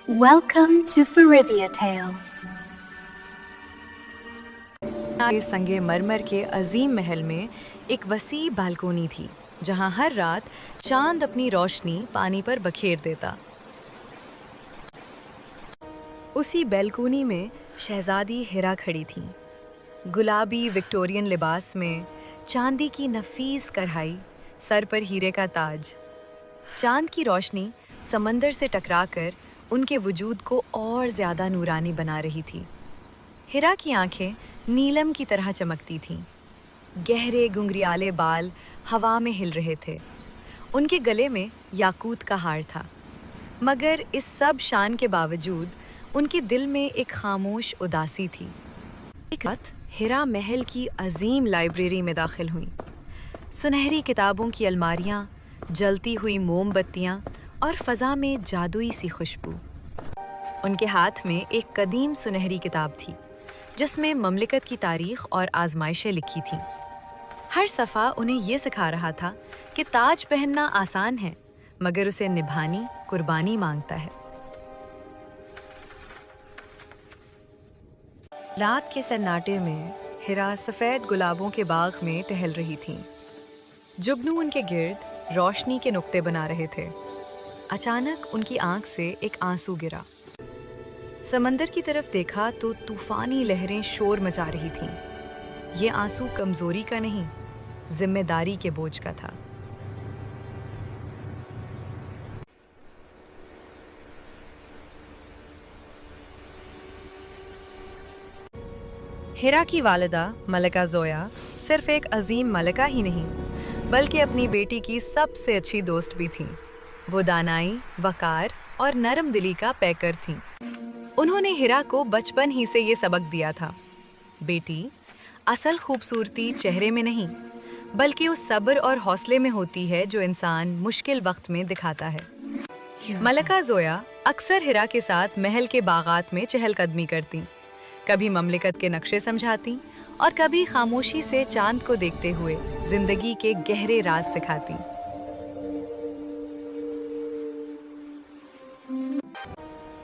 Welcome to Farivia Tales. के संगे मरमर के अजीम महल में एक वसी बालकोनी थी जहां हर रात चांद अपनी रोशनी पानी पर बखेर देता। उसी बालकोनी में शहजादी हिरा खड़ी थी, गुलाबी विक्टोरियन लिबास में, चांदी की नफीस कढ़ाई, सर पर हीरे का ताज। चांद की रोशनी समंदर से टकराकर उनके वजूद को और ज़्यादा नूरानी बना रही थी। हिरा की आंखें नीलम की तरह चमकती थीं। गहरे गुंगरियाले बाल हवा में हिल रहे थे। उनके गले में याकूत का हार था, मगर इस सब शान के बावजूद उनके दिल में एक खामोश उदासी थी। एक रात हिरा महल की अजीम लाइब्रेरी में दाखिल हुई। सुनहरी किताबों की अलमारियां, जलती हुई मोमबत्तियां और फ़ज़ा में जादुई सी खुशबू। उनके हाथ में एक कदीम सुनहरी किताब थी जिसमें ममलिकत की तारीख़ और आजमाइशें लिखी थीं। हर सफ़ा उन्हें ये सिखा रहा था कि ताज पहनना आसान है, मगर उसे निभानी कुर्बानी मांगता है। रात के सन्नाटे में हिरा सफ़ेद गुलाबों के बाग में टहल रही थीं। जुगनू उनके गिर्द रोशनी के नुक्ते बना रहे थे। अचानक उनकी आंख से एक आंसू गिरा। समंदर की तरफ देखा तो तूफानी लहरें शोर मचा रही थीं। ये आंसू कमजोरी का नहीं, जिम्मेदारी के बोझ का था। हिरा की वालिदा मलिका ज़ोया सिर्फ एक अजीम मलिका ही नहीं, बल्कि अपनी बेटी की सबसे अच्छी दोस्त भी थीं। वो दानाई, वकार और नरम दिली का पैकर थीं। उन्होंने हिरा को बचपन ही से ये सबक दिया था, बेटी, असल खूबसूरती चेहरे में नहीं, बल्कि उस सब्र और हौसले में होती है जो इंसान मुश्किल वक्त में दिखाता है। मलिका ज़ोया अक्सर हिरा के साथ महल के बागात में चहलकदमी करती, कभी ममलिकत के नक्शे समझाती और कभी खामोशी से चांद को देखते हुए जिंदगी के गहरे राज सिखाती।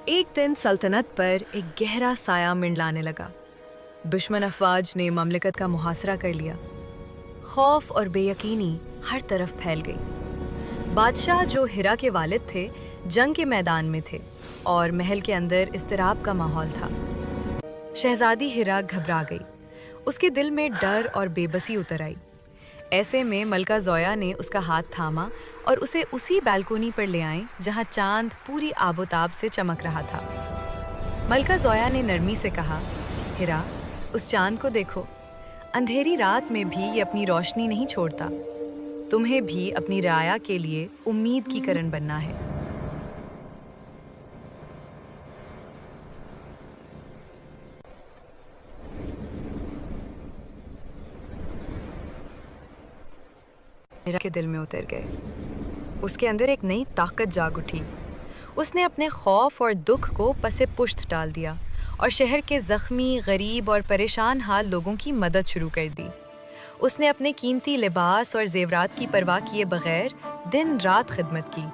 एक दिन सल्तनत पर एक गहरा साया मंडलाने लगा। दुश्मन अफवाज ने ममलिकत का मुहासरा कर लिया। खौफ और बेयकीनी हर तरफ फैल गई। बादशाह, जो हिरा के वालिद थे, जंग के मैदान में थे और महल के अंदर इस्तिराब का माहौल था। शहजादी हिरा घबरा गई। उसके दिल में डर और बेबसी उतर आई। ऐसे में मलिका ज़ोया ने उसका हाथ थामा और उसे उसी बालकोनी पर ले आए जहां चांद पूरी आबोताब से चमक रहा था। मलिका ज़ोया ने नरमी से कहा, हिरा, उस चांद को देखो। अंधेरी रात में भी ये अपनी रोशनी नहीं छोड़ता। तुम्हें भी अपनी राया के लिए उम्मीद की किरण बनना है। हिरा के दिल में उतर गए। उसके अंदर एक नई ताकत जाग उठी। उसने अपने खौफ और दुख को पसे पुश्त डाल दिया और शहर के ज़ख्मी, गरीब और परेशान हाल लोगों की मदद शुरू कर दी। उसने अपने कीमती लिबास और जेवरात की परवाह किए बगैर दिन रात खिदमत की।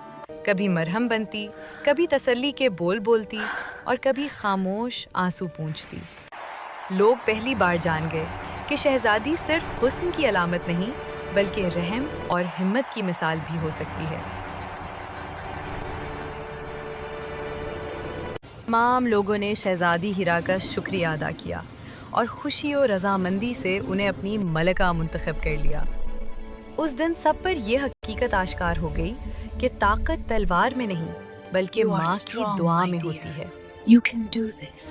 कभी मरहम बनती, कभी तसल्ली के बोल बोलती और कभी खामोश आंसू पूंछती। लोग पहली बार जान गए कि शहजादी सिर्फ हुस्न की अलामत नहीं, बल्कि रहम और हिम्मत की मिसाल भी हो सकती है। तमाम लोगों ने शहजादी हिरा का शुक्रिया अदा किया और खुशी और रजामंदी से उन्हें अपनी मलिका मुंतखब कर लिया। उस दिन सब पर यह हकीकत आश्कार हो गई कि ताकत तलवार में नहीं, बल्कि माँ की दुआ में होती है। You can do this.